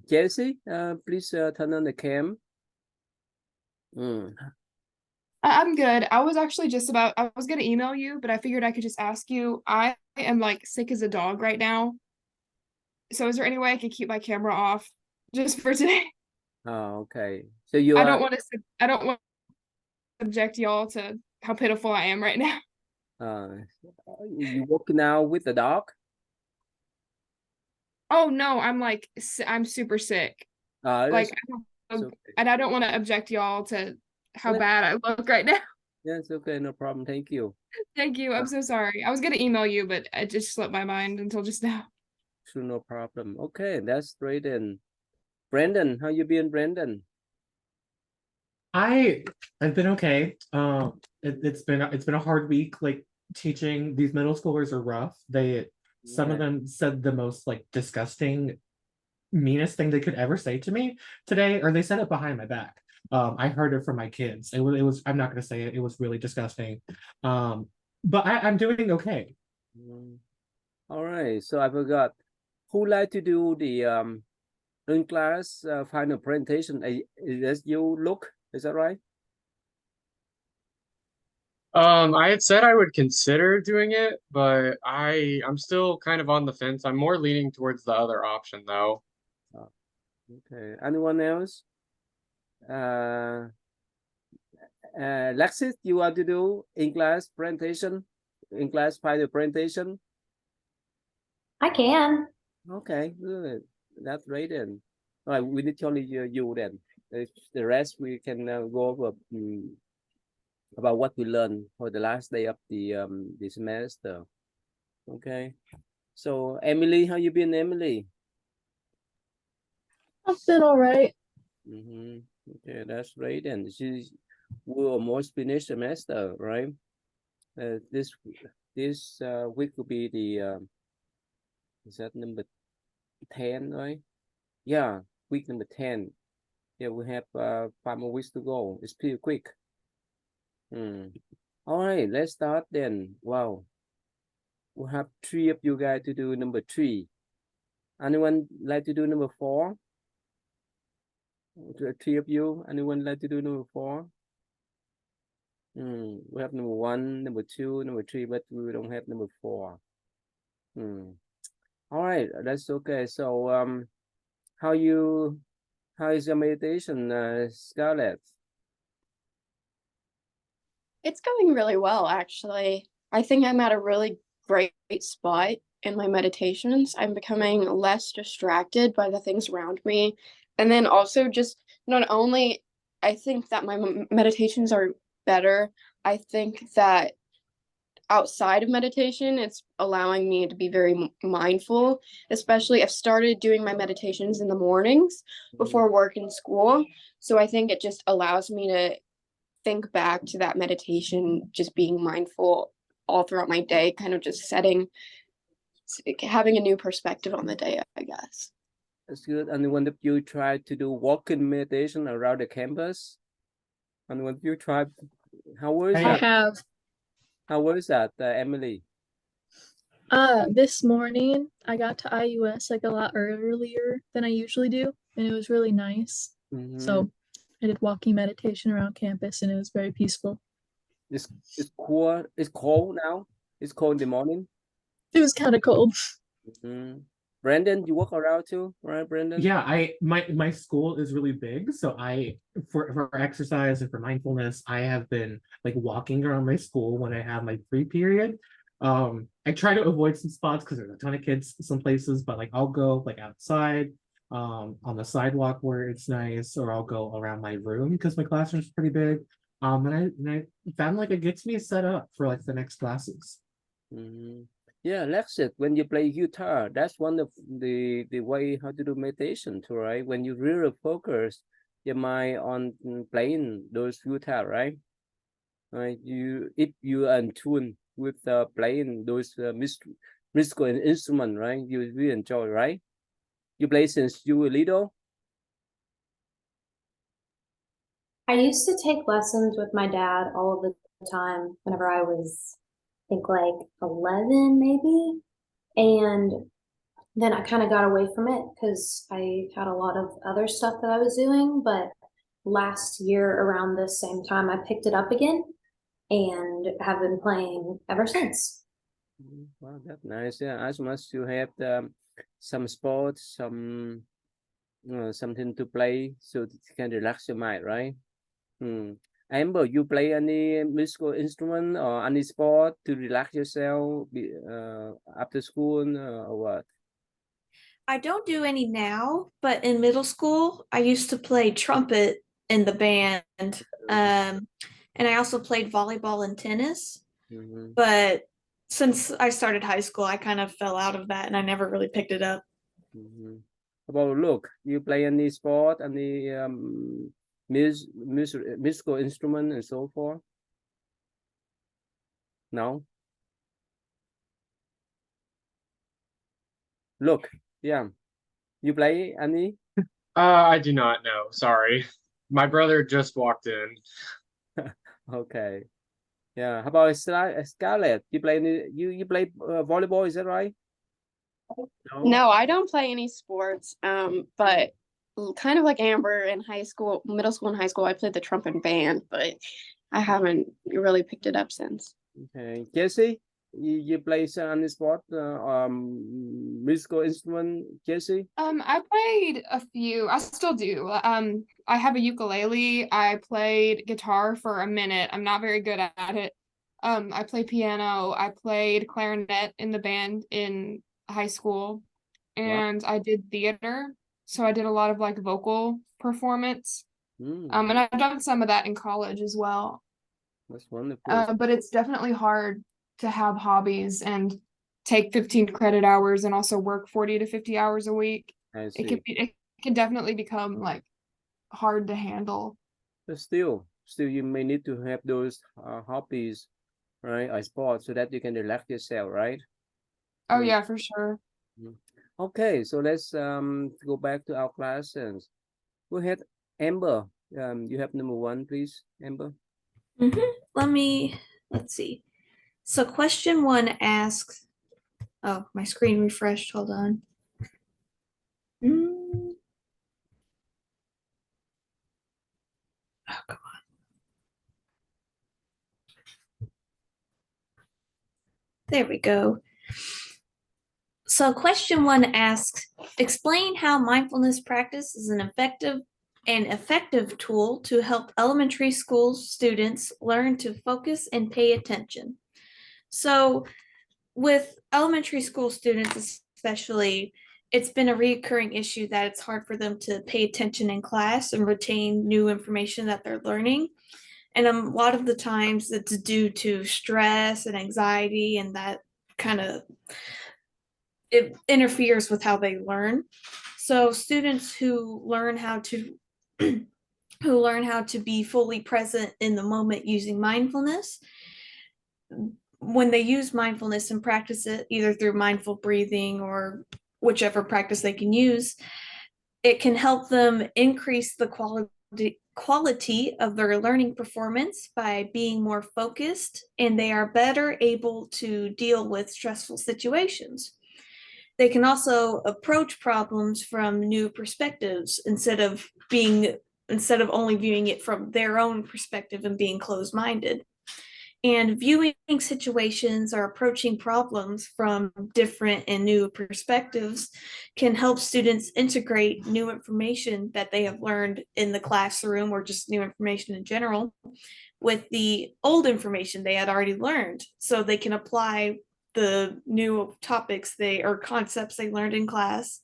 Jesse, please turn on the cam. I'm good. I was actually I was gonna email you, but I figured I could just ask you. I am like sick as a dog right now. So is there any way I could keep my camera off just for today? Oh, okay. So you are I don't want to subject y'all to how pitiful I am right now. uh you work now with the dog? Oh no, I'm super sick. Like That's I it's don't, okay. and I don't want to object y'all to how Yeah, bad I look right now. yeah, it's okay, no problem. Thank you. Thank you. Uh, I'm so sorry. I was gonna email you, but it just slipped my mind until just now. sure, no problem. Okay, that's great. And Brandon, how you been, Brandon? I I've been okay. It's been a hard week. Like teaching these middle schoolers are rough. Some of Yeah. them said the most like disgusting, meanest thing they could ever say to me today, or they said it behind my back. I heard it from my kids. It was I'm not gonna say it. It was really disgusting. Um, but I'm doing okay. Mm, all right. So I forgot. Who like to do the in class final presentation? Is that you, Look? Is that right? I had said I would consider doing it, but I'm still kind of on the fence. I'm more leaning towards the other option though. Oh, okay. Anyone else? Uh, Lexis, you want to do in class presentation, in class final presentation? I can. Okay, good. That's great then. All right, we need only you then. The rest we can go over about what we learned for the last day of the semester. Okay. So Emily, how you been, Emily? I've been all right. Mm-hmm. Okay, that's great then. We almost finished semester, right? This week will be the is that number 10, right? Yeah, week number 10. Yeah, we have 5 more weeks to go. It's pretty quick. All right, let's start then. Wow, we have three of you guys to do number 3. Anyone like to do number 4? Three of you. Anyone like to do number 4? We have number 1, number 2, number 3, but we don't have number 4. All right, that's okay. So how you how is your meditation, Scarlett? It's going really well, actually. I think I'm at a really great spot in my meditations. I'm becoming less distracted by the things around me. And then also, just not only I think that my meditations are better, I think that outside of meditation, it's allowing me to be very mindful. Especially, I've started doing my meditations in the mornings before work and school. So I think it just allows me to think back to that meditation, just being mindful all throughout my day, kind of just having a new perspective on the day, I guess. That's good. Anyone of you try to do walking meditation around the campus? Anyone of you try? How was I I that? have. How was that, Emily? This morning I got to IUS like a lot earlier than I usually do, and it was really nice. So I did walking meditation around campus, and it was very peaceful. It's cool. It's cold now. It's cold in the morning. It was kind of cold. Brandon, you walk around too, right, Brandon? Yeah, my school is really big, so for exercise and for mindfulness, I have been like walking around my school when I have my free period. I try to avoid some spots because there's a ton of kids some places, but like I'll go like outside, on the sidewalk where it's nice, or I'll go around my room because my classroom's pretty big. And I found like it gets me set up for like the next classes. Yeah, Lexit, when you play guitar, that's one of the way how to do meditation too, right? When you really focus your mind on playing those guitar, right? Right. If you are in tune with playing those musical instrument, right? You really enjoy, right? You play since you were little. I used to take lessons with my dad all of the time whenever I was, I think like 11 maybe. And then I kind of got away from it because I had a lot of other stuff that I was doing. But last year around this same time, I picked it up again and have been playing ever since. Wow, that's nice. Yeah, as much you have some sports, something to play, so it can relax your mind, right? Amber, you play any musical instrument or any sport to relax yourself after school or what? I don't do any now, but in middle school, I used to play trumpet in the band. And I also played volleyball and tennis. Mhm. But since I started high school, I kind of fell out of that and I never really picked it up. Mhm. About look, you play any sport, any musical instrument and so forth? No? Look, yeah. You play any? I do not know. Sorry. My brother just walked in. Okay. Yeah. How about Scarlett? You play you play volleyball, is that right? No, I don't play any sports. But kind of like Amber in high school, middle school and high school, I played the trumpet band, but I haven't really picked it up since. Okay. Jesse, you play any sport, musical instrument, Jesse? I played a few. I still do. I have a ukulele. I played guitar for a minute. I'm not very good at it. I play piano. I played clarinet in the band in high school, and I did theater. So I did a lot of like vocal performance. And I've done some of that in college as well. That's wonderful. But it's definitely hard to have hobbies and take 15 credit hours and also work 40 to 50 hours a week. I It can definitely become like hard to handle. But still you may need to have those hobbies, right? Or sports so that you can relax yourself, right? Oh yeah, for sure. Okay, so let's go back to our classes. Go ahead, Amber. You have number 1, please, Amber. Let's see. So question 1 asks, oh, my screen refreshed. Hold on. Oh, come on. There we go. So question 1 asks, explain how mindfulness practice is an effective tool to help elementary school students learn to focus and pay attention. So with elementary school students especially, it's been a recurring issue that it's hard for them to pay attention in class and retain new information that they're learning. And a lot of the times it's due to stress and anxiety, and that kind of it interferes with how they learn. So students who learn how to be fully present in the moment using mindfulness, when they use mindfulness and practice it either through mindful breathing or whichever practice they can use, it can help them increase the quality of their learning performance by being more focused, and they are better able to deal with stressful situations. They can also approach problems from new perspectives instead of only viewing it from their own perspective and being closed-minded. And viewing situations or approaching problems from different and new perspectives can help students integrate new information that they have learned in the classroom or just new information in general with the old information they had already learned, so they can apply the new topics or concepts they learned in class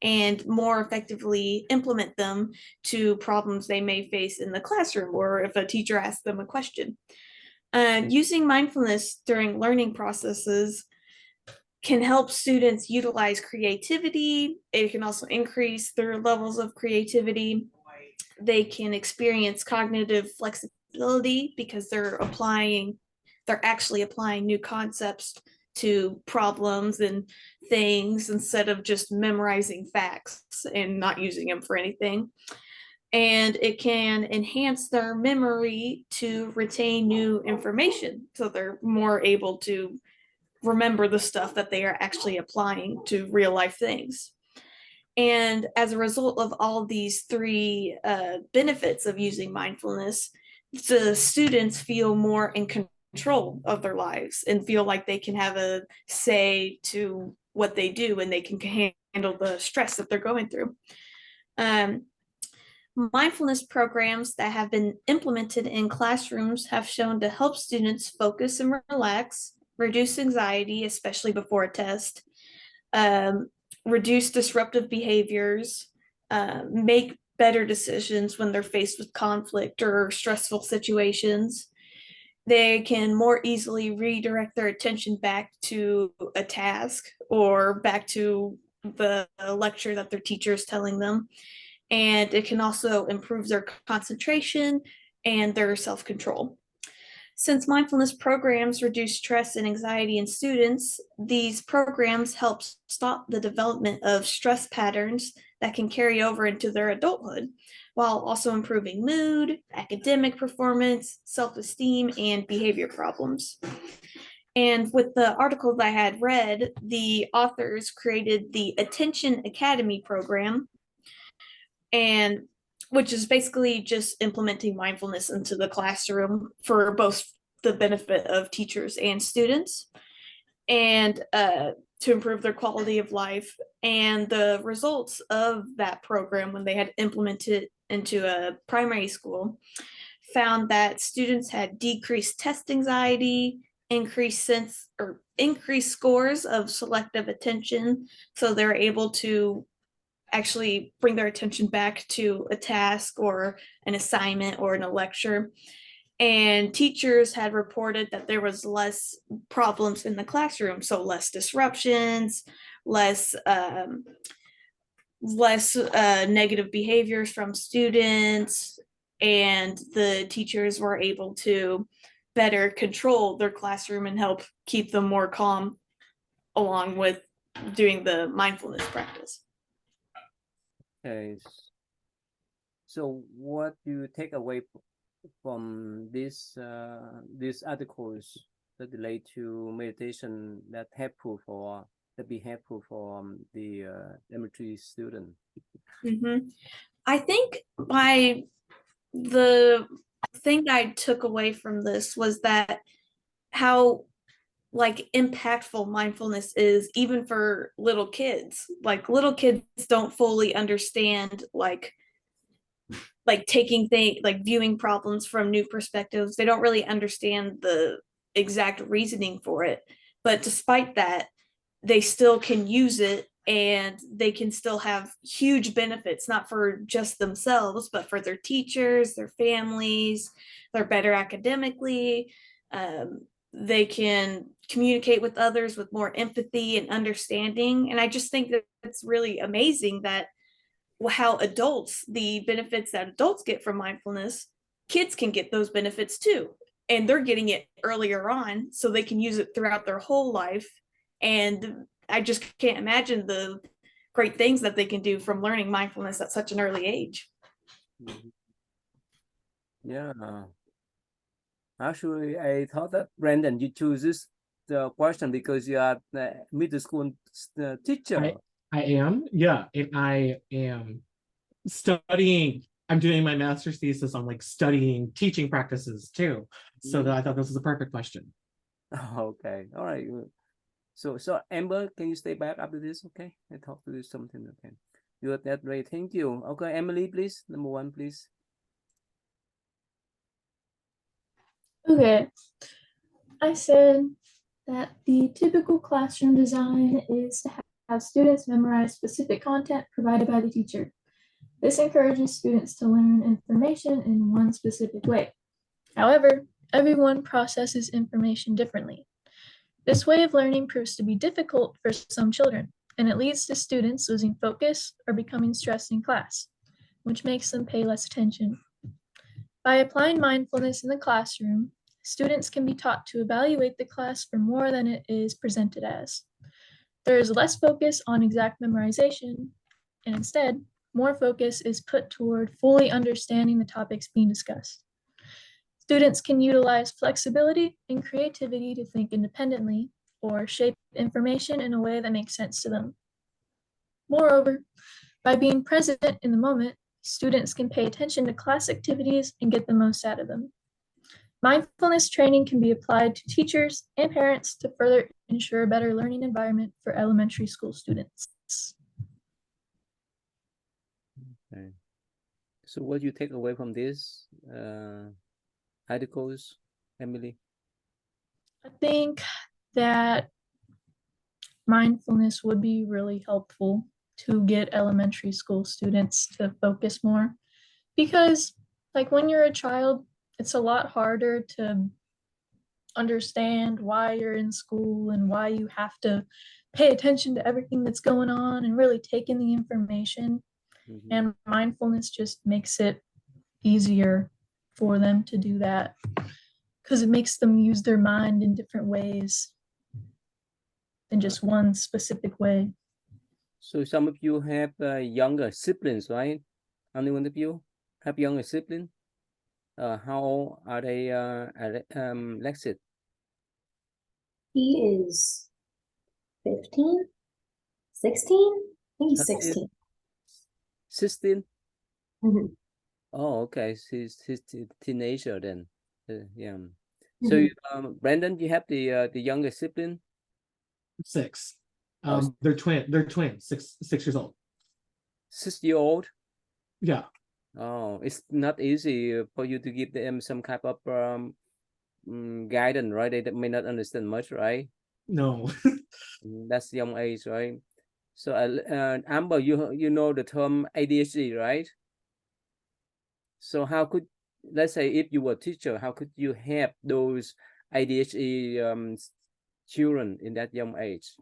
and more effectively implement them to problems they may face in the classroom or if a teacher asks them a question. Using mindfulness during learning processes can help students utilize creativity. It can also increase their levels of creativity. They can experience cognitive flexibility because they're actually applying new concepts to problems and things instead of just memorizing facts and not using them for anything. And it can enhance their memory to retain new information. So they're more able to remember the stuff that they are actually applying to real life things. And as a result of all these three benefits of using mindfulness, the students feel more in control of their lives and feel like they can have a say to what they do and they can handle the stress that they're going through. Mindfulness programs that have been implemented in classrooms have shown to help students focus and relax, reduce anxiety, especially before a test, reduce disruptive behaviors, make better decisions when they're faced with conflict or stressful situations. They can more easily redirect their attention back to a task or back to the lecture that their teacher is telling them. And it can also improve their concentration and their self-control. Since mindfulness programs reduce stress and anxiety in students, these programs help stop the development of stress patterns that can carry over into their adulthood, while also improving mood, academic performance, self-esteem, and behavior problems. And with the article that I had read, the authors created the Attention Academy program, and which is basically just implementing mindfulness into the classroom for both the benefit of teachers and students, and to improve their quality of life. And the results of that program, when they had implemented into a primary school, found that students had decreased test anxiety, increased scores of selective attention, so they're able to actually bring their attention back to a task or an assignment or in a lecture. And teachers had reported that there was less problems in the classroom, so less disruptions, less negative behaviors from students, and the teachers were able to better control their classroom and help keep them more calm along with doing the mindfulness practice. Okay. So what do you take away from these articles that relate to meditation that be helpful for the elementary student? I think the thing I took away from this was that how like impactful mindfulness is even for little kids. Like little kids don't fully understand like taking things, like viewing problems from new perspectives. They don't really understand the exact reasoning for it, but despite that, they still can use it and they can still have huge benefits, not for just themselves, but for their teachers, their families. They're better academically. They can communicate with others with more empathy and understanding. And I just think that it's really amazing that how the benefits that adults get from mindfulness, kids can get those benefits too. And they're getting it earlier on, so they can use it throughout their whole life. And I just can't imagine the great things that they can do from learning mindfulness at such an early age. Yeah. Actually, I thought that Brandon, you choose the question because you are the middle school teacher. I am, yeah, and I am studying. I'm doing my master's thesis on like studying teaching practices too. So that I thought this was a perfect question. Okay, all right. So Amber, can you stay back after this? Okay, I talk to you something. Okay, good. That's great. Thank you. Okay, Emily, please. Number one, please. Okay, I said that the typical classroom design is to have students memorize specific content provided by the teacher. This encourages students to learn information in one specific way. However, everyone processes information differently. This way of learning proves to be difficult for some children, and it leads to students losing focus or becoming stressed in class, which makes them pay less attention. By applying mindfulness in the classroom, students can be taught to evaluate the class for more than it is presented as. There is less focus on exact memorization, and instead, more focus is put toward fully understanding the topics being discussed. Students can utilize flexibility and creativity to think independently or shape information in a way that makes sense to them. Moreover, by being present in the moment, students can pay attention to class activities and get the most out of them. Mindfulness training can be applied to teachers and parents to further ensure a better learning environment for elementary school students. Okay. So what do you take away from this articles, Emily? I think that mindfulness would be really helpful to get elementary school students to focus more, because like when you're a child, it's a lot harder to understand why you're in school and why you have to pay attention to everything that's going on and really take in the information. Mhm. And mindfulness just makes it easier for them to do that because it makes them use their mind in different ways than just one specific way. So some of you have younger siblings, right? Only one of you have younger siblings. How old are they, Lexit? He is 15, 16? I think he's 13? 16. 16? Mhm. Oh, okay. He's teenager then. Yeah. So Mhm. Brandon, you have the younger sibling? 6. Oh, They're twins, 6 years old. 6-year-old? Yeah. Oh, it's not easy for you to give them some kind of guidance, right? They may not understand much, right? No. That's young age, right? So Amber, you know the term ADHD, right? So how could, let's say if you were a teacher, how could you help those ADHD children in that young age?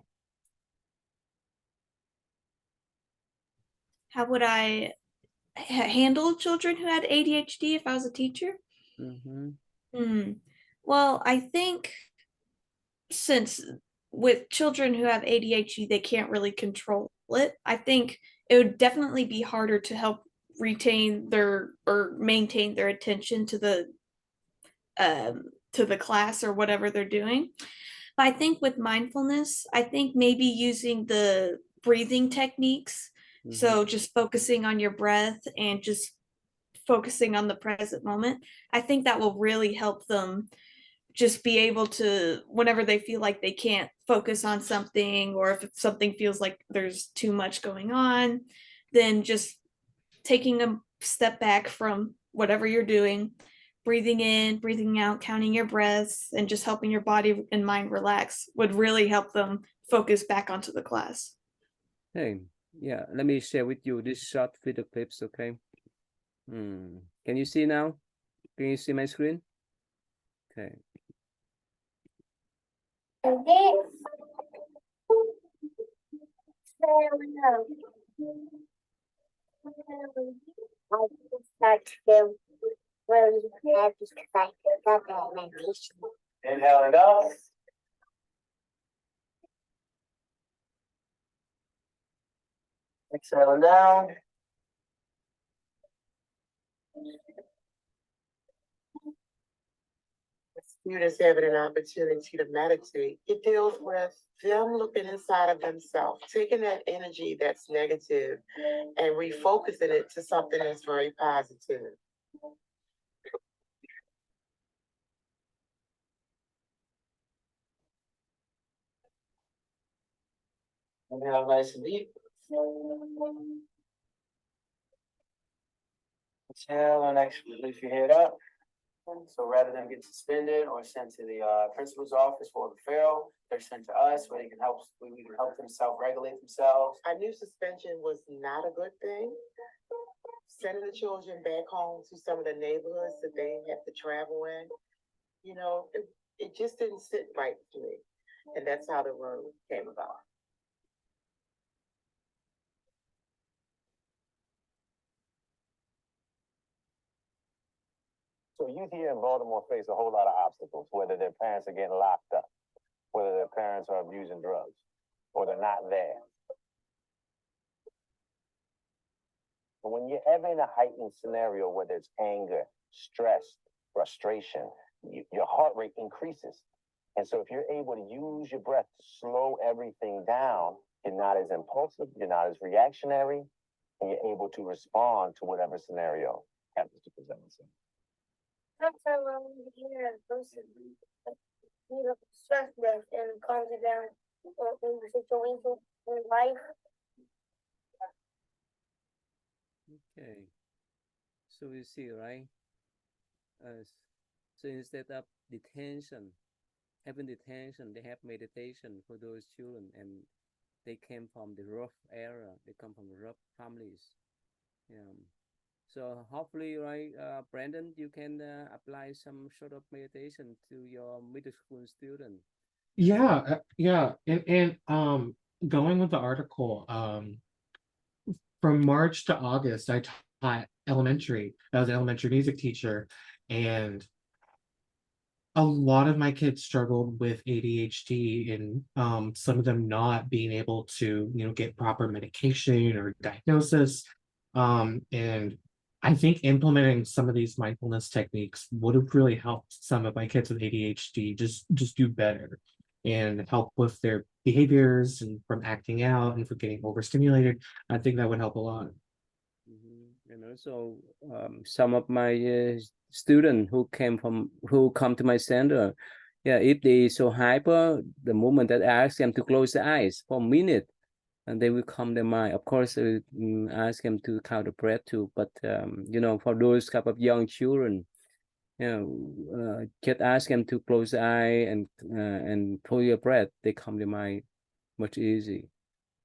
How would I handle children who had ADHD if I was a teacher? Mm-hmm. Well, I think since with children who have ADHD, they can't really control it. I think it would definitely be harder to help retain their or maintain their attention to the class or whatever they're doing. But I think with mindfulness, I think maybe using the breathing techniques. Mm-hmm. So just focusing on your breath and just focusing on the present moment. I think that will really help them just be able to, whenever they feel like they can't focus on something, or if something feels like there's too much going on, then just taking a step back from whatever you're doing, breathing in, breathing out, counting your breaths, and just helping your body and mind relax would really help them focus back onto the class. Hey, yeah, let me share with you this short video clips, okay? Can you see now? Can you see my screen? Okay. Inhale and out. Exhale and down. Students having an opportunity to meditate, it deals with them looking inside of themselves, taking that energy that's negative and refocusing it to something that's very positive. Inhale nice and deep. Exhale and actually lift your head up. So rather than get suspended or sent to the principal's office for a referral, they're sent to us where we can help them self-regulate themselves. I knew suspension was not a good thing. Sending the children back home to some of the neighborhoods that they have to travel in, you know, it just didn't sit right to me. And that's how the road came about. So youth here in Baltimore face a whole lot of obstacles, whether their parents are getting locked up, whether their parents are abusing drugs, or they're not there. But when you're ever in a heightened scenario where there's anger, stress, frustration, your heart rate increases. And so if you're able to use your breath to slow everything down, you're not as impulsive, you're not as reactionary, and you're able to respond to whatever scenario happens to present itself. Stress breath and calms you down in the situation in life. Okay. So you see, right? So instead of having detention, they have meditation for those children, and they came from the rough era. They come from rough families. So hopefully, right, Brandon, you can apply some sort of meditation to your middle school student. Yeah, and going with the article, from March to August, I taught elementary. I was an elementary music teacher, and a lot of my kids struggled with ADHD, and some of them not being able to, get proper medication or diagnosis. And I think implementing some of these mindfulness techniques would have really helped some of my kids with ADHD just do better and help with their behaviors and from acting out and from getting overstimulated. I think that would help a lot. And also, some of my students who come to my center, if they so hyper, the moment that I ask them to close their eyes for a minute, and they will calm their mind. Of course, ask them to count the breath too. But for those type of young children, just ask them to close the eye and hold your breath. They calm their mind much easy.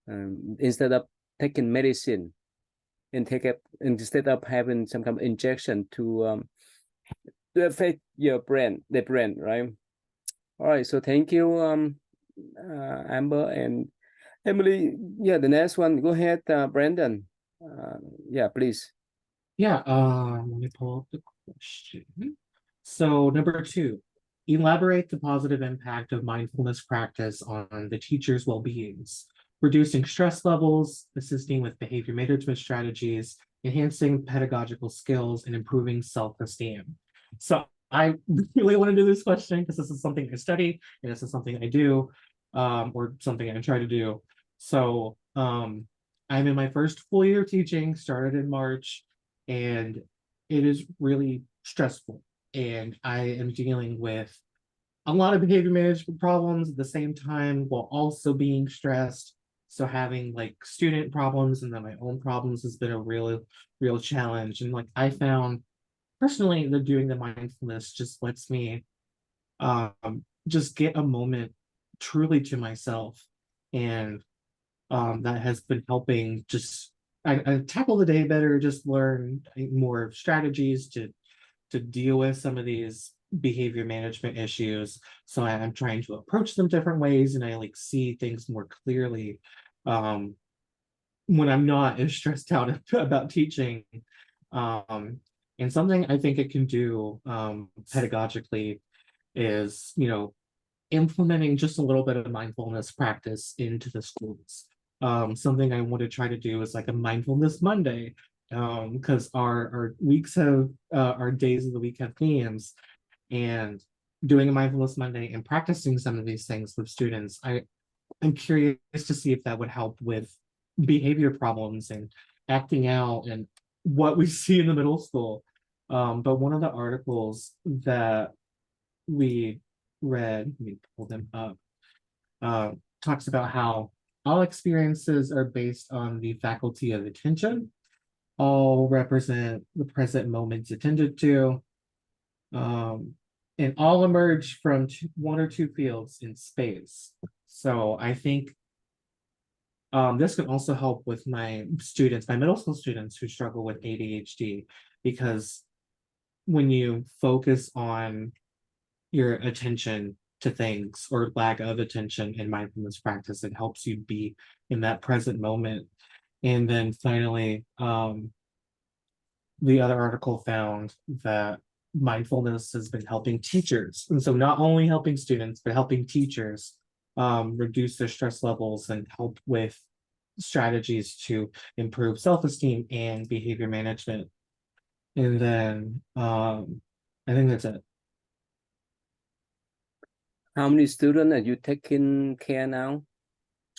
Instead of taking medicine, instead of having some kind of injection to affect the brain, right? All right. So thank you, Amber and Emily. Yeah, the next one. Go ahead, Brandon. Please. Yeah, let me pull up the question. So number 2, elaborate the positive impact of mindfulness practice on the teacher's well-beings, reducing stress levels, assisting with behavior management strategies, enhancing pedagogical skills, and improving self-esteem. So I really want to do this question because this is something I study and this is something I do, or something I try to do. So I'm in my first full year of teaching, started in March, and it is really stressful. And I am dealing with a lot of behavior management problems at the same time while also being stressed. So having like student problems and then my own problems has been a real challenge. And like I found personally that doing the mindfulness just lets me just get a moment truly to myself. And that has been helping just I tackle the day better, just learn more strategies to deal with some of these behavior management issues. So I'm trying to approach them different ways, and I like see things more clearly when I'm not as stressed out about teaching. And something I think it can do pedagogically is, implementing just a little bit of mindfulness practice into the schools. Something I want to try to do is like a mindfulness Monday, because our weeks have our days of the week have themes, and doing a mindfulness Monday and practicing some of these things with students, I'm curious to see if that would help with behavior problems and acting out and what we see in the middle school. But one of the articles that we read, let me pull them up, talks about how all experiences are based on the faculty of attention. All represent the present moments attended to, and all emerge from one or two fields in space. So I think this can also help with my middle school students who struggle with ADHD, because when you focus on your attention to things or lack of attention in mindfulness practice, it helps you be in that present moment. And then finally, the other article found that mindfulness has been helping teachers. And so not only helping students, but helping teachers reduce their stress levels and help with strategies to improve self-esteem and behavior management. And then I think that's it. How many students are you taking care now?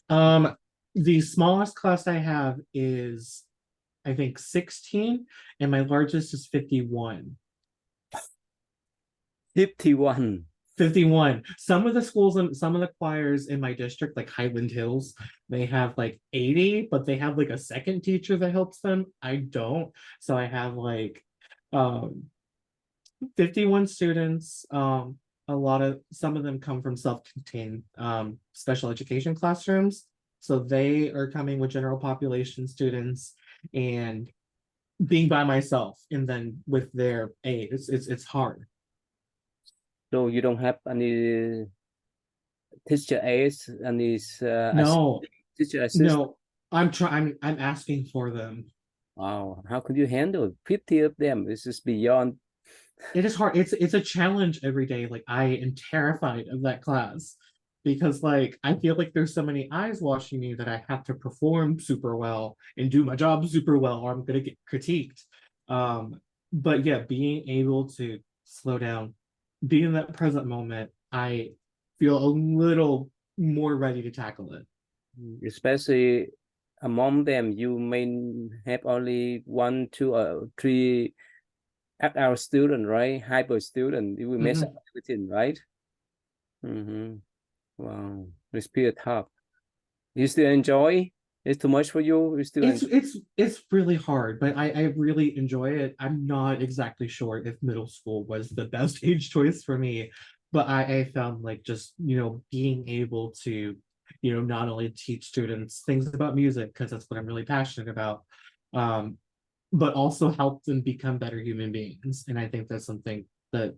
The smallest class I have is, I think, 16, and my largest is 51. 51. 51. Some of the schools and some of the choirs in my district, like Highland Hills, they have like 80, but they have like a second teacher that helps them. I don't. So I have like 51 students. Some of them come from self-contained special education classrooms. So they are coming with general population students and being by myself and then with their aid. It's hard. So you don't have any teacher aides, any No, teacher assistant? no, I'm asking for them. Wow, how could you handle 50 of them? This is beyond. It is hard. It's a challenge every day. Like I am terrified of that class because like I feel like there's so many eyes watching me that I have to perform super well and do my job super well, or I'm gonna get critiqued. But yeah, being able to slow down, be in that present moment, I feel a little more ready to tackle it. Especially among them, you may have only 1, 2, or 3 our student, right? Hyper student, you will mess up everything, right? Wow, it's pretty tough. You still enjoy? It's too much for you? You still enjoy? It's really hard, but I really enjoy it. I'm not exactly sure if middle school was the best age choice for me, but I found like just, being able to, not only teach students things about music, because that's what I'm really passionate about, but also help them become better human beings. And I think that's something that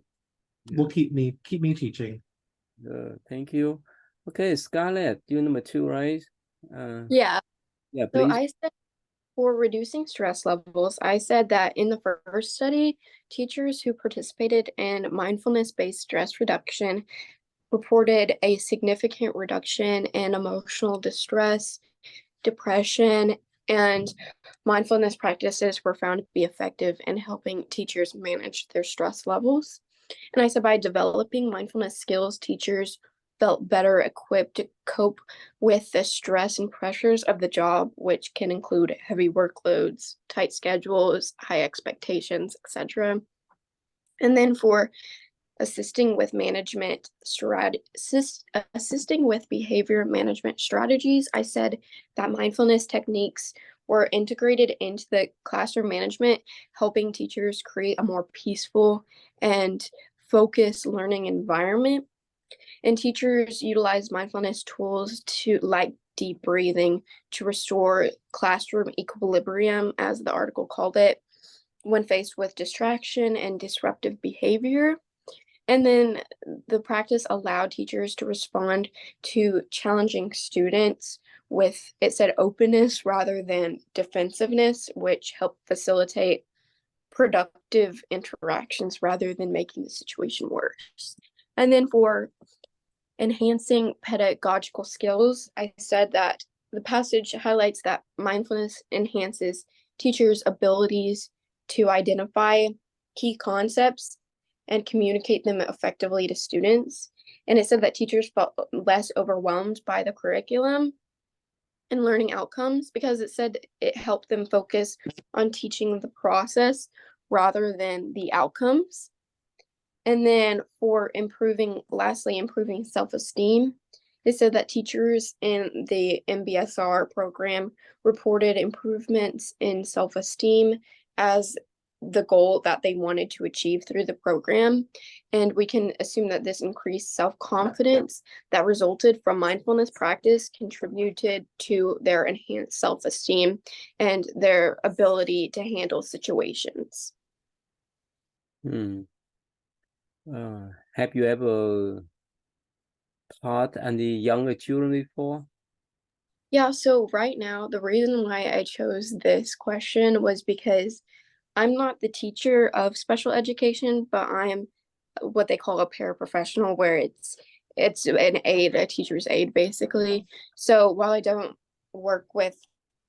will keep me teaching. Thank you. Okay, Scarlett, you're number 2, right? Yeah. Yeah, So please. I said for reducing stress levels, I said that in the first study, teachers who participated in mindfulness-based stress reduction reported a significant reduction in emotional distress, depression, and mindfulness practices were found to be effective in helping teachers manage their stress levels. And I said by developing mindfulness skills, teachers felt better equipped to cope with the stress and pressures of the job, which can include heavy workloads, tight schedules, high expectations, etc. And then for assisting with assisting with behavior management strategies, I said that mindfulness techniques were integrated into the classroom management, helping teachers create a more peaceful and focused learning environment. And teachers utilize mindfulness tools to like deep breathing to restore classroom equilibrium, as the article called it, when faced with distraction and disruptive behavior. And then the practice allowed teachers to respond to challenging students with, it said, openness rather than defensiveness, which helped facilitate productive interactions rather than making the situation worse. And then for enhancing pedagogical skills, I said that the passage highlights that mindfulness enhances teachers' abilities to identify key concepts and communicate them effectively to students. And it said that teachers felt less overwhelmed by the curriculum and learning outcomes because it said it helped them focus on teaching the process rather than the outcomes. And then for improving self-esteem, it said that teachers in the MBSR program reported improvements in self-esteem as the goal that they wanted to achieve through the program. And we can assume that this increased self-confidence that resulted from mindfulness practice contributed to their enhanced self-esteem and their ability to handle situations. Have you ever taught any younger children before? Yeah, so right now, the reason why I chose this question was because I'm not the teacher of special education, but I'm what they call a paraprofessional, where it's an aide, a teacher's aide, basically. So while I don't work with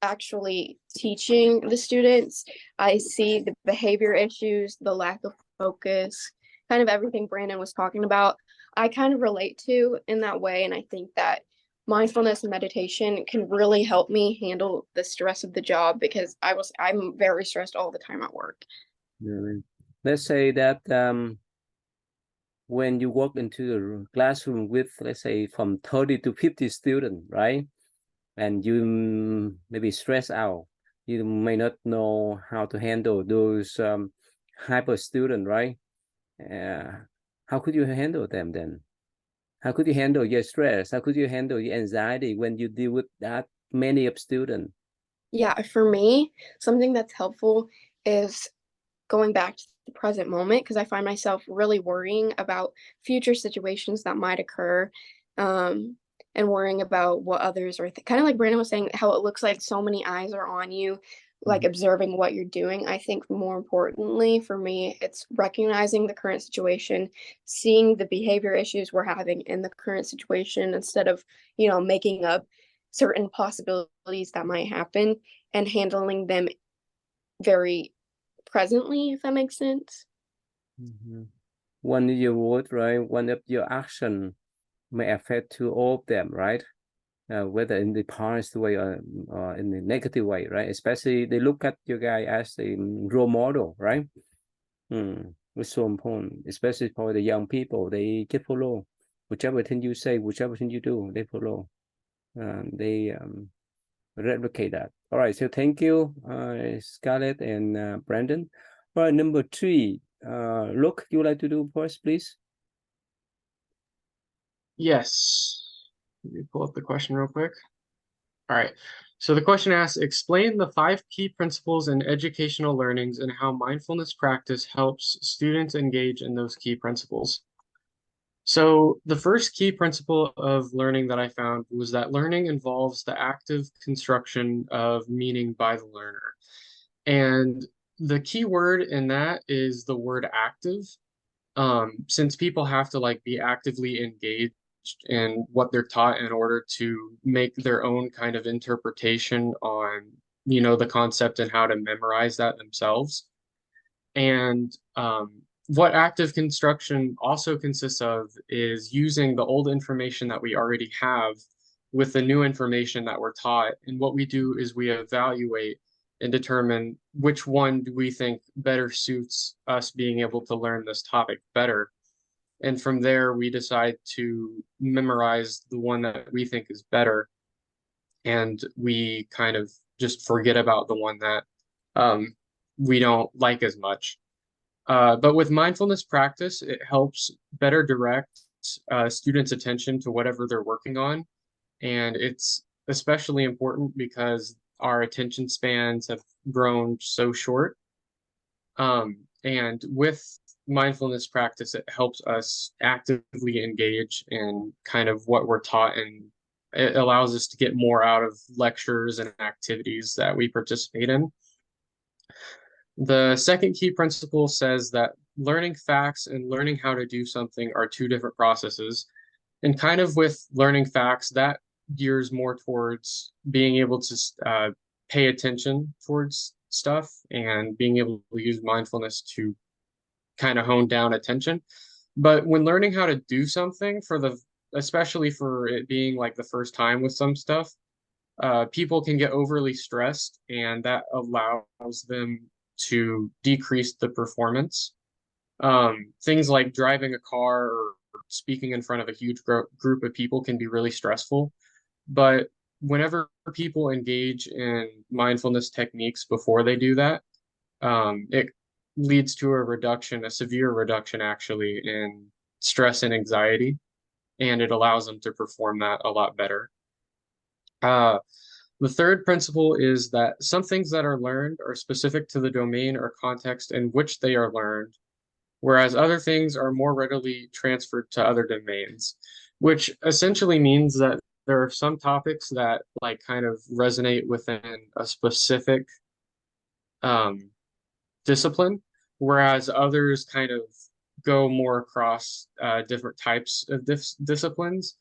actually teaching the students, I see the behavior issues, the lack of focus, kind of everything Brandon was talking about. I kind of relate to in that way. And I think that mindfulness and meditation can really help me handle the stress of the job because I'm very stressed all the time at work. Let's say that when you walk into the classroom with, let's say, from 30 to 50 students, right? And you maybe stress out, you may not know how to handle those hyper students, right? How could you handle them then? How could you handle your stress? How could you handle your anxiety when you deal with that many of students? Yeah, for me, something that's helpful is going back to the present moment because I find myself really worrying about future situations that might occur, and worrying about what others are kind of like Brandon was saying, how it looks like so many eyes are on you, like observing what you're doing. I think more importantly for me, it's recognizing the current situation, seeing the behavior issues we're having in the current situation instead of, making up certain possibilities that might happen and handling them very presently, if that makes sense. One of your words, right? One of your action may affect to all of them, right? Whether in the positive way or in the negative way, right? Especially they look at you guy as a role model, right? It's so important, especially for the young people. They can follow whichever thing you say, whichever thing you do, they follow. They replicate that. All right, so thank you, Scarlett and Brandon. All right, number 3, Luke, you would like to do first, please? Yes. Let me pull up the question real quick. All right. So the question asks, explain the 5 key principles in educational learnings and how mindfulness practice helps students engage in those key principles. So the first key principle of learning that I found was that learning involves the active construction of meaning by the learner. And the key word in that is the word active. Since people have to be actively engaged in what they're taught in order to make their own kind of interpretation on, the concept and how to memorize that themselves. And what active construction also consists of is using the old information that we already have with the new information that we're taught. And what we do is we evaluate and determine which one do we think better suits us being able to learn this topic better. And from there, we decide to memorize the one that we think is better. And we kind of just forget about the one that we don't like as much. But with mindfulness practice, it helps better direct students' attention to whatever they're working on. And it's especially important because our attention spans have grown so short. And with mindfulness practice, it helps us actively engage in kind of what we're taught, and it allows us to get more out of lectures and activities that we participate in. The second key principle says that learning facts and learning how to do something are 2 different processes. And kind of with learning facts, that gears more towards being able to pay attention towards stuff and being able to use mindfulness to kind of hone down attention. But when learning how to do something, especially for it being the first time with some stuff, people can get overly stressed, and that allows them to decrease the performance. Things like driving a car or speaking in front of a huge group of people can be really stressful. But whenever people engage in mindfulness techniques before they do that, it leads to a severe reduction actually in stress and anxiety, and it allows them to perform that a lot better. The third principle is that some things that are learned are specific to the domain or context in which they are learned, whereas other things are more readily transferred to other domains, which essentially means that there are some topics that kind of resonate within a specific discipline, whereas others kind of go more across different types of disciplines.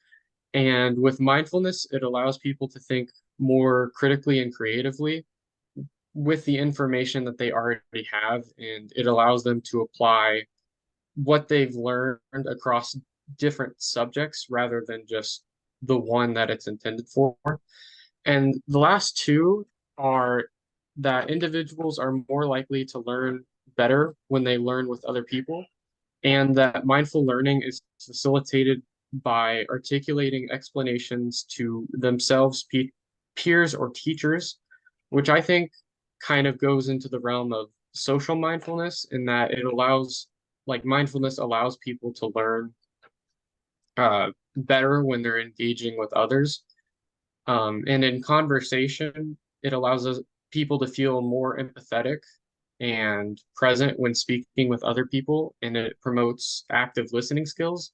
And with mindfulness, it allows people to think more critically and creatively with the information that they already have, and it allows them to apply what they've learned across different subjects rather than just the one that it's intended for. And the last two are that individuals are more likely to learn better when they learn with other people, and that mindful learning is facilitated by articulating explanations to themselves, peers, or teachers, which I think kind of goes into the realm of social mindfulness in that it allows, like, mindfulness allows people to learn better when they're engaging with others. And in conversation, it allows people to feel more empathetic and present when speaking with other people, and it promotes active listening skills.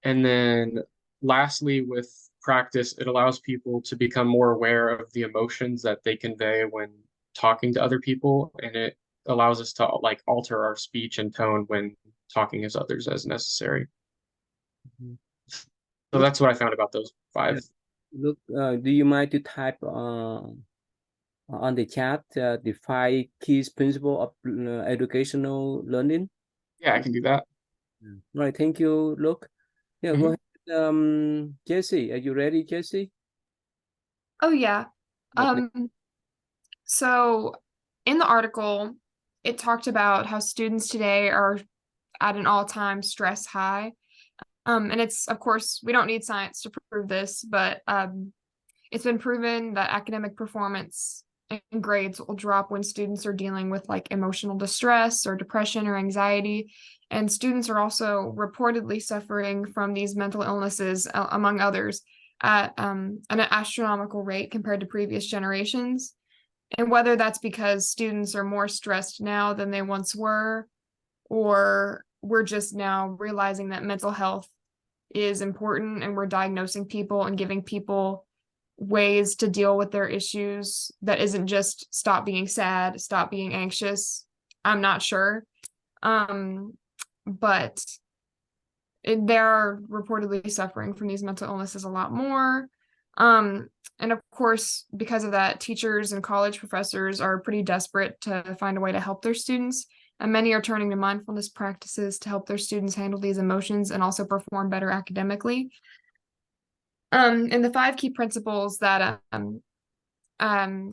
And then lastly, with practice, it allows people to become more aware of the emotions that they convey when talking to other people, and it allows us to like alter our speech and tone when talking as others as necessary. So that's what I found about those five. Look, do you mind to type on the chat the 5 key principles of educational learning? Yeah, I can do that. Right, thank you, Luke. Yeah, go ahead. Jesse, are you ready, Jesse? Oh yeah. So in the article, it talked about how students today are at an all-time stress high. And it's, of course, we don't need science to prove this, but it's been proven that academic performance and grades will drop when students are dealing with like emotional distress or depression or anxiety. And students are also reportedly suffering from these mental illnesses, among others, at an astronomical rate compared to previous generations. And whether that's because students are more stressed now than they once were, or we're just now realizing that mental health is important and we're diagnosing people and giving people ways to deal with their issues that isn't just stop being sad, stop being anxious. I'm not sure. But they're reportedly suffering from these mental illnesses a lot more. And of course, because of that, teachers and college professors are pretty desperate to find a way to help their students. And many are turning to mindfulness practices to help their students handle these emotions and also perform better academically. And the 5 key principles that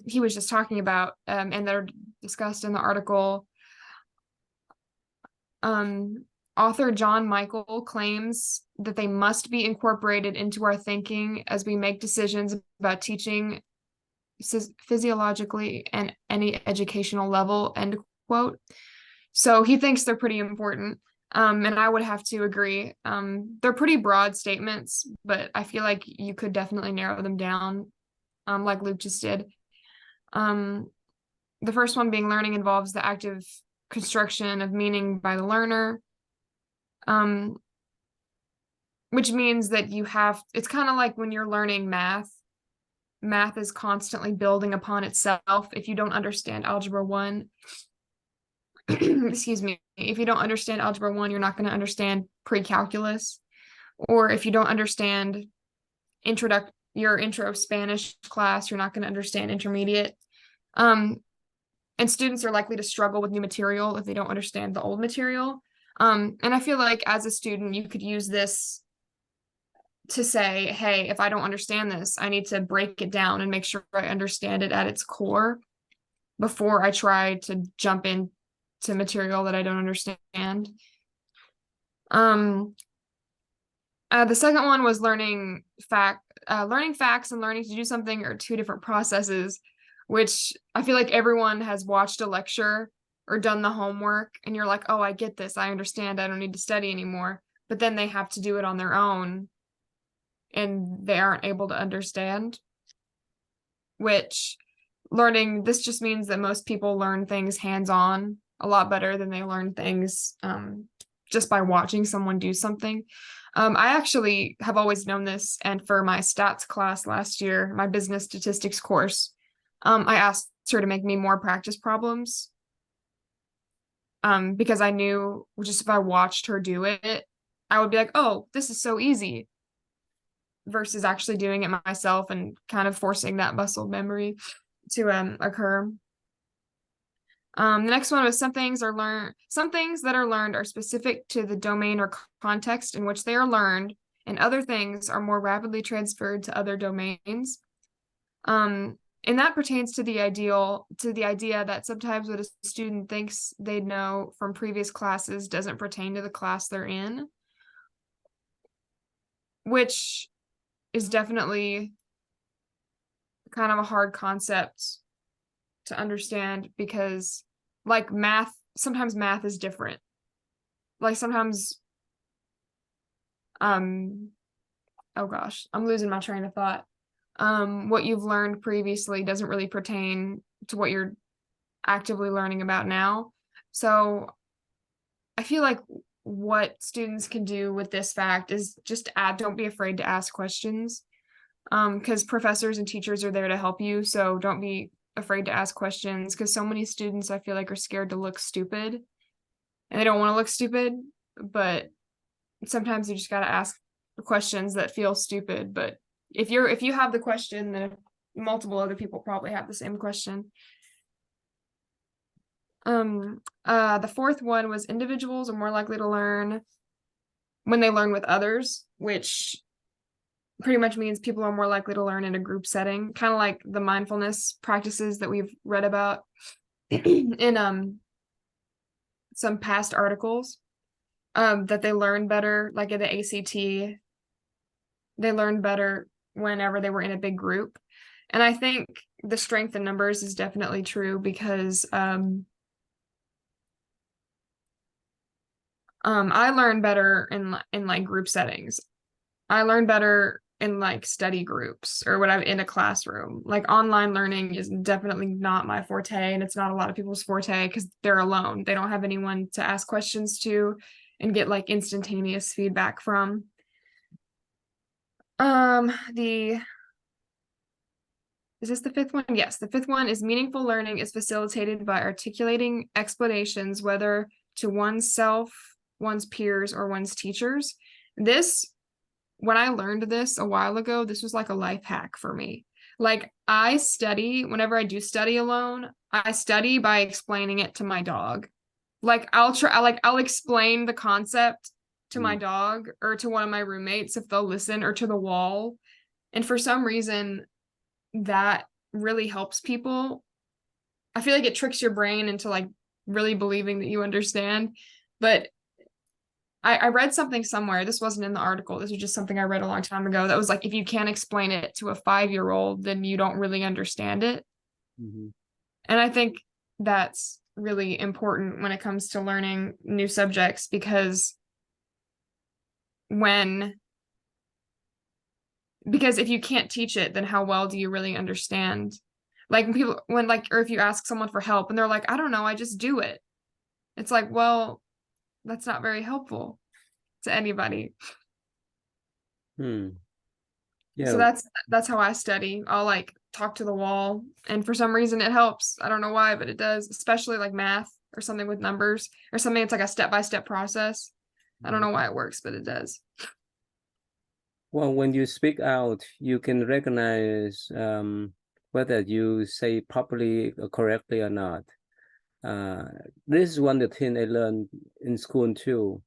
he was just talking about, and that are discussed in the article, author John Michael claims that they must be incorporated into our thinking as we make decisions about teaching physiologically and any educational level, end quote. So he thinks they're pretty important. And I would have to agree. They're pretty broad statements, but I feel like you could definitely narrow them down, like Luke just did. The first one being learning involves the active construction of meaning by the learner, which means that it's kind of like when you're learning math. Math is constantly building upon itself. If you don't understand Algebra 1, excuse me, if you don't understand Algebra 1, you're not going to understand pre-calculus. Or if you don't understand your intro Spanish class, you're not going to understand intermediate. And students are likely to struggle with new material if they don't understand the old material. And I feel like as a student, you could use this to say, hey, if I don't understand this, I need to break it down and make sure I understand it at its core before I try to jump into material that I don't understand. The second one was learning facts and learning to do something are 2 different processes, which I feel like everyone has watched a lecture or done the homework and you're like, oh, I get this, I understand, I don't need to study anymore. But then they have to do it on their own and they aren't able to understand, which this just means that most people learn things hands-on a lot better than they learn things just by watching someone do something. I actually have always known this, and for my stats class last year, my business statistics course, I asked her to make me more practice problems because I knew just if I watched her do it, I would be like, oh, this is so easy, versus actually doing it myself and kind of forcing that muscle memory to occur. The next one was some things that are learned are specific to the domain or context in which they are learned, and other things are more rapidly transferred to other domains. And that pertains to the idea that sometimes what a student thinks they know from previous classes doesn't pertain to the class they're in, which is definitely kind of a hard concept to understand, because like sometimes math is different. Like sometimes, oh gosh, I'm losing my train of thought. What you've learned previously doesn't really pertain to what you're actively learning about now. So I feel like what students can do with this fact is just don't be afraid to ask questions. Because professors and teachers are there to help you, so don't be afraid to ask questions, because so many students I feel like are scared to look stupid, and they don't want to look stupid, but sometimes you just got to ask questions that feel stupid. But if you have the question, then multiple other people probably have the same question. The fourth one was individuals are more likely to learn when they learn with others, which pretty much means people are more likely to learn in a group setting, kind of like the mindfulness practices that we've read about in some past articles, that they learn better, like in the ACT, they learned better whenever they were in a big group. And I think the strength in numbers is definitely true, because I learn better in like group settings. I learn better in like study groups or whatever in a classroom. Like online learning is definitely not my forte, and it's not a lot of people's forte because they're alone. They don't have anyone to ask questions to and get like instantaneous feedback from. Is this the fifth one? Yes, the fifth one is meaningful learning is facilitated by articulating explanations, whether to oneself, one's peers, or one's teachers. When I learned this a while ago, this was like a life hack for me. Like whenever I do study alone, I study by explaining it to my dog. Like I'll explain the concept to my dog or to one of my roommates if they'll listen, or to the wall. And for some reason, that really helps people. I feel like it tricks your brain into like really believing that you understand. But I read something somewhere, this wasn't in the article, this was just something I read a long time ago, that was like, if you can't explain it to a 5-year-old, then you don't really understand it. Mm-hmm. And I think that's really important when it comes to learning new subjects, because if you can't teach it, then how well do you really understand? Like or if you ask someone for help and they're like, I don't know, I just do it. It's like, well, that's not very helpful to anybody. Yeah. So that's how I study. I'll like talk to the wall, and for some reason it helps. I don't know why, but it does, especially like math or something with numbers or something. It's like a step-by-step process. I don't know why it works, but it does. Well, when you speak out, you can recognize whether you say properly or correctly or not. This is one of the things I learned in school too,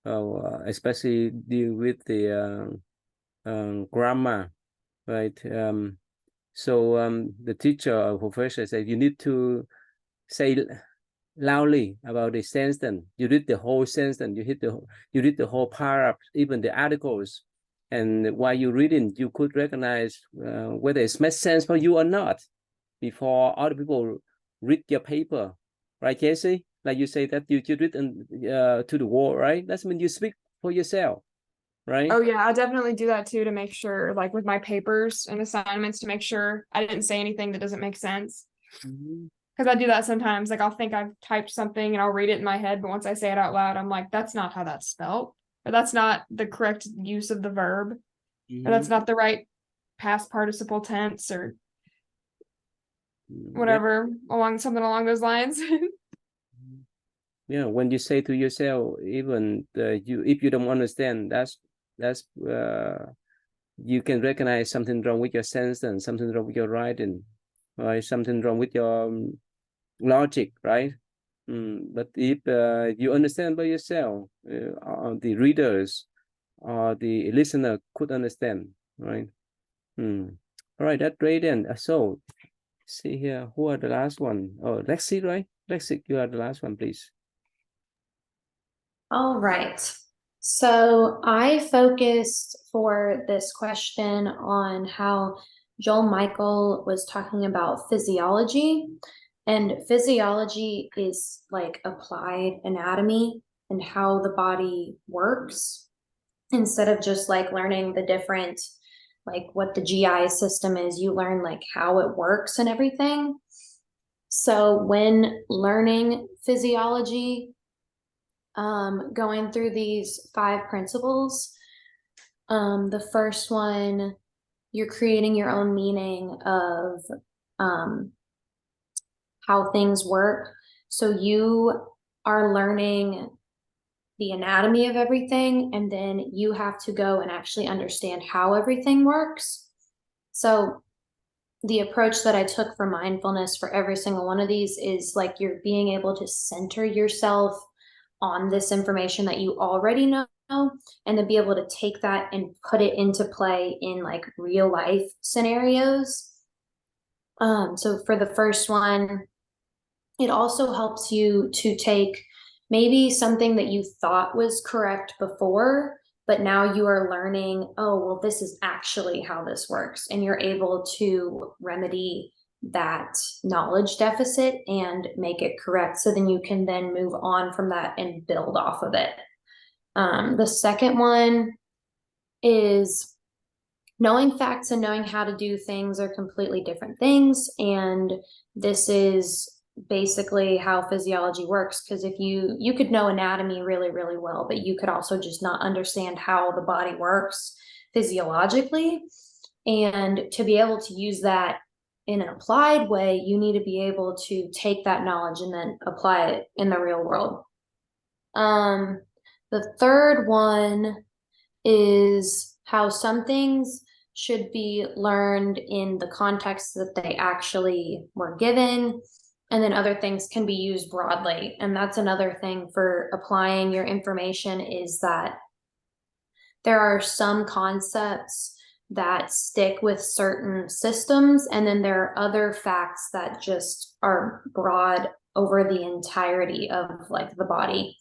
especially dealing with the grammar, right? So the teacher or professor said you need to say loudly about the sentence. You read the whole sentence. You read the whole paragraph, even the articles. And while you're reading, you could recognize whether it makes sense for you or not before other people read your paper, right, Casey? Like you say that you read to the wall, right? That's when you speak for yourself, right? Oh yeah, I definitely do that too, to make sure, like with my papers and assignments, to make sure I didn't say anything that doesn't make sense. Because I do that sometimes. Like I'll think I've typed something and I'll read it in my head, but once I say it out loud, I'm like, that's not how that's spelled. Or that's not the correct use of the verb. Or that's not the right past participle tense, or whatever, something along those lines. Yeah, when you say to yourself, even if you don't understand, that's you can recognize something wrong with your sentence, something wrong with your writing, or something wrong with your logic, right? But if you understand by yourself, the readers or the listener could understand, right? All right, that's great then. So, see here, who are the last one? Oh, Lexi, right? Lexi, you are the last one, please. All right. So I focused for this question on how Joel Michael was talking about physiology, and physiology is like applied anatomy and how the body works, instead of just like learning the different, like what the GI system is, you learn like how it works and everything. So when learning physiology, going through these 5 principles, the first one, you're creating your own meaning of how things work. So you are learning the anatomy of everything, and then you have to go and actually understand how everything works. So the approach that I took for mindfulness for every single one of these is like you're being able to center yourself on this information that you already know, and then be able to take that and put it into play in like real life scenarios. So for the first one, it also helps you to take maybe something that you thought was correct before, but now you are learning, oh, well, this is actually how this works. And you're able to remedy that knowledge deficit and make it correct. So then you can then move on from that and build off of it. The second one is knowing facts and knowing how to do things are completely different things. And this is basically how physiology works, because if you could know anatomy really, really well, but you could also just not understand how the body works physiologically. And to be able to use that in an applied way, you need to be able to take that knowledge and then apply it in the real world. The third one is how some things should be learned in the context that they actually were given, and then other things can be used broadly. And that's another thing for applying your information, is that there are some concepts that stick with certain systems, and then there are other facts that just are broad over the entirety of like the body.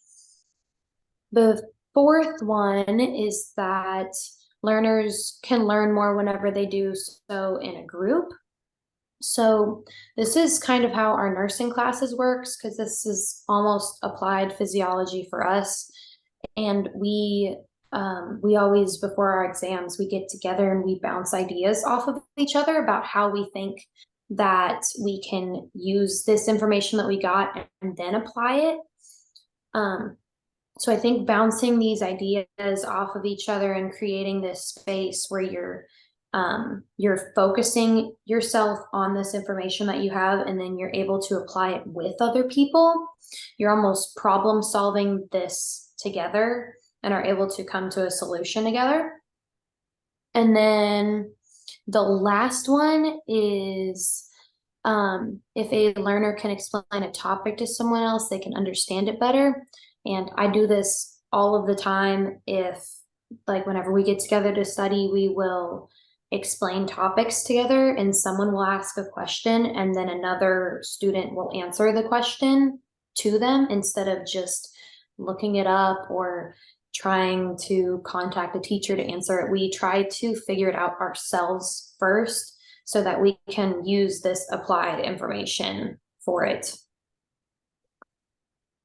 The fourth one is that learners can learn more whenever they do so in a group. So this is kind of how our nursing classes works, because this is almost applied physiology for us. And we always, before our exams, we get together and we bounce ideas off of each other about how we think that we can use this information that we got and then apply it. So I think bouncing these ideas off of each other and creating this space where you're focusing yourself on this information that you have, and then you're able to apply it with other people. You're almost problem solving this together and are able to come to a solution together. And then the last one is if a learner can explain a topic to someone else, they can understand it better. And I do this all of the time. If like whenever we get together to study, we will explain topics together, and someone will ask a question and then another student will answer the question to them instead of just looking it up or trying to contact a teacher to answer it. We try to figure it out ourselves first so that we can use this applied information for it.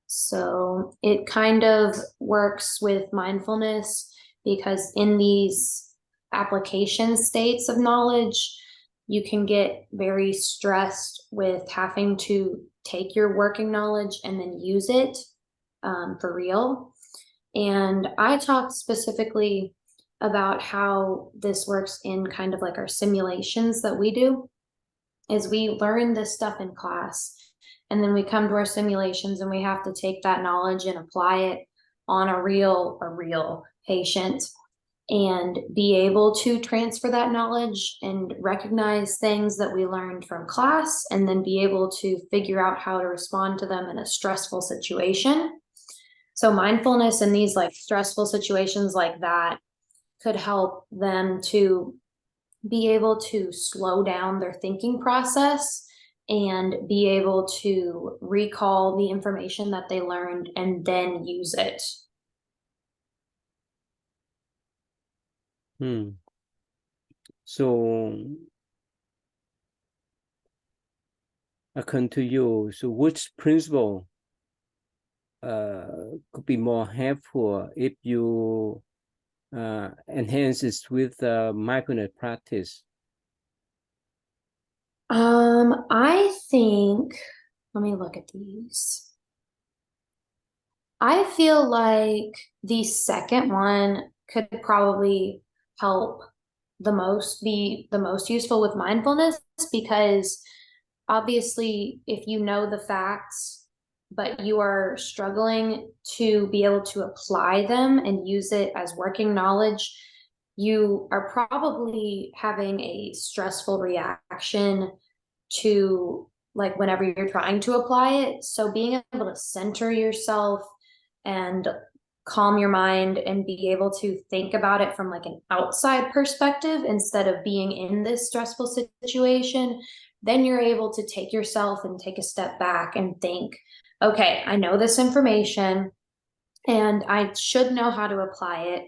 So it kind of works with mindfulness, because in these application states of knowledge, you can get very stressed with having to take your working knowledge and then use it for real. And I talked specifically about how this works in kind of like our simulations that we do, is we learn this stuff in class, and then we come to our simulations and we have to take that knowledge and apply it on a real patient. and be able to transfer that knowledge and recognize things that we learned from class, and then be able to figure out how to respond to them in a stressful situation. So mindfulness in these like stressful situations like that could help them to be able to slow down their thinking process and be able to recall the information that they learned and then use it. So, according to you, so which principle could be more helpful if you enhance it with mindfulness practice? I think, let me look at these. I feel like the second one could probably help the most, be the most useful with mindfulness, because obviously if you know the facts, but you are struggling to be able to apply them and use it as working knowledge, you are probably having a stressful reaction to like whenever you're trying to apply it. So being able to center yourself and calm your mind and be able to think about it from like an outside perspective instead of being in this stressful situation, then you're able to take yourself and take a step back and think, okay, I know this information and I should know how to apply it.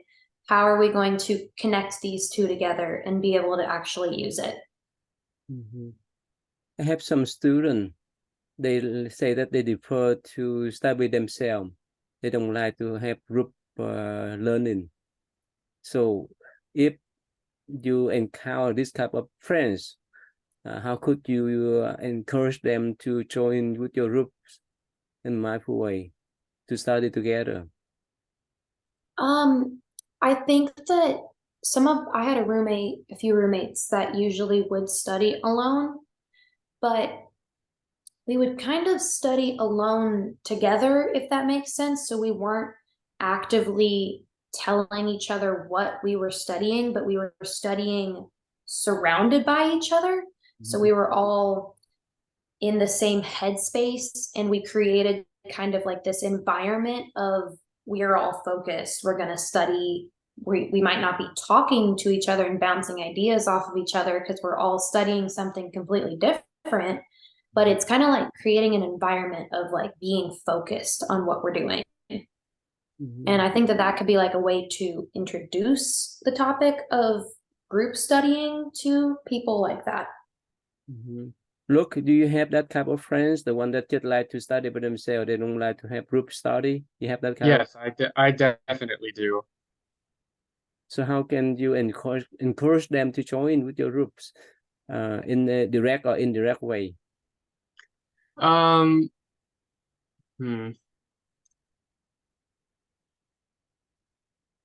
How are we going to connect these two together and be able to actually use it? I have some students, they say that they prefer to study themselves. They don't like to have group learning. So if you encounter this type of friends, how could you encourage them to join with your groups in a mindful way to study together? I think that I had a few roommates that usually would study alone, but we would kind of study alone together, if that makes sense. So we weren't actively telling each other what we were studying, but we were studying surrounded by each other. So we were all in the same headspace, and we created kind of like this environment of we're all focused, we're going to study. We might not be talking to each other and bouncing ideas off of each other because we're all studying something completely different, but it's kind of like creating an environment of like being focused on what we're doing. And I think that that could be like a way to introduce the topic of group studying to people like that. Look, do you have that type of friends, the one that just like to study by themselves, they don't like to have group study? You have that kind of? Yes, I definitely do. So how can you encourage them to join with your groups in a direct or indirect way?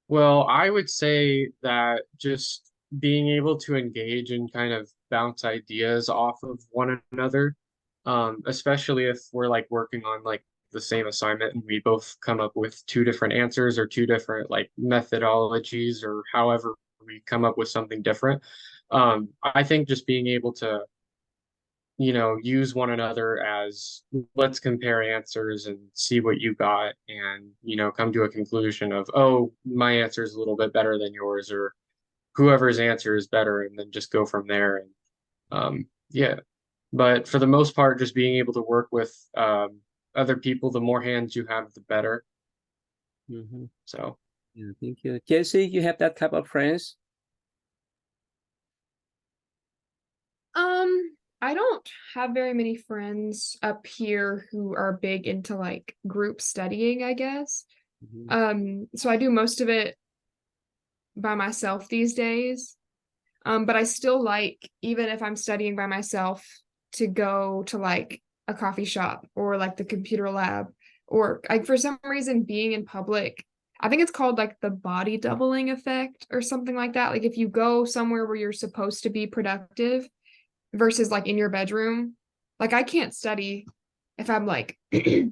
Well, I would say that just being able to engage and kind of bounce ideas off of one another, especially if we're like working on like the same assignment and we both come up with two different answers or two different like methodologies or however we come up with something different. I think just being able to, use one another as let's compare answers and see what you got and, come to a conclusion of, oh, my answer is a little bit better than yours, or whoever's answer is better, and then just go from there. And yeah, but for the most part, just being able to work with other people, the more hands you have, the better. So yeah, thank you. Jesse, you have that type of friends? I don't have very many friends up here who are big into like group studying, I guess. So I do most of it by myself these days. But I still like, even if I'm studying by myself, to go to like a coffee shop or like the computer lab, or like for some reason being in public, I think it's called like the body doubling effect or something like that. Like if you go somewhere where you're supposed to be productive versus like in your bedroom, like I can't study if I'm like if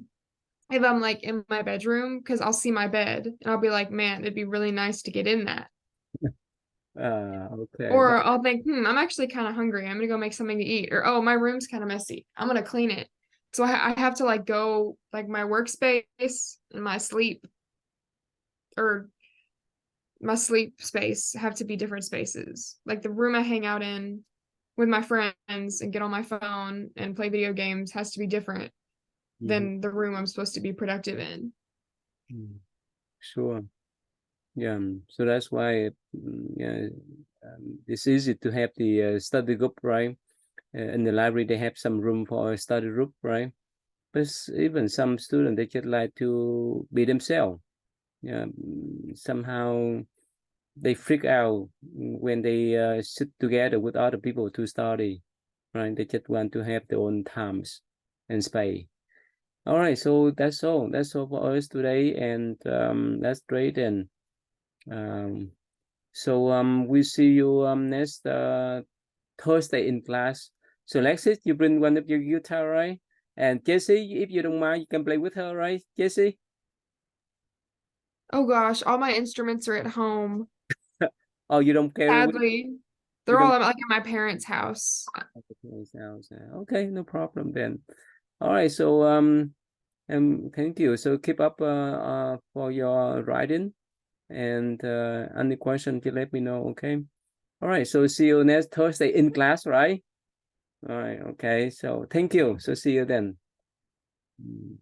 I'm like in my bedroom, because I'll see my bed and I'll be like, man, it'd be really nice to get in that. Okay. Or I'll think, I'm actually kind of hungry. I'm gonna go make something to eat. Or, oh, my room's kind of messy. I'm gonna clean it. So I have to like go like my workspace and my sleep or my sleep space have to be different spaces. Like the room I hang out in with my friends and get on my phone and play video games has to be different Mhm. than the room I'm supposed to be productive in. Sure. Yeah. So that's why, yeah, it's easy to have the study group, right? In the library, they have some room for a study group, right? But even some students, they just like to be themselves. Yeah. Somehow they freak out when they sit together with other people to study, right? They just want to have their own times and space. All right, so that's all. That's all for us today, and that's great. And we see you next Thursday in class. So Lexis, you bring one of your guitar, right? And Jessie, if you don't mind, you can play with her, right, Jessie? Oh gosh, all my instruments are at home. Oh, you don't carry with Sadly, they're all like at my parents' house. Okay, no problem then. All right, so thank you. So keep up for your writing, and any question, you let me know. Okay. All right. So see you next Thursday in class, right? All right. Okay. So thank you. So see you then.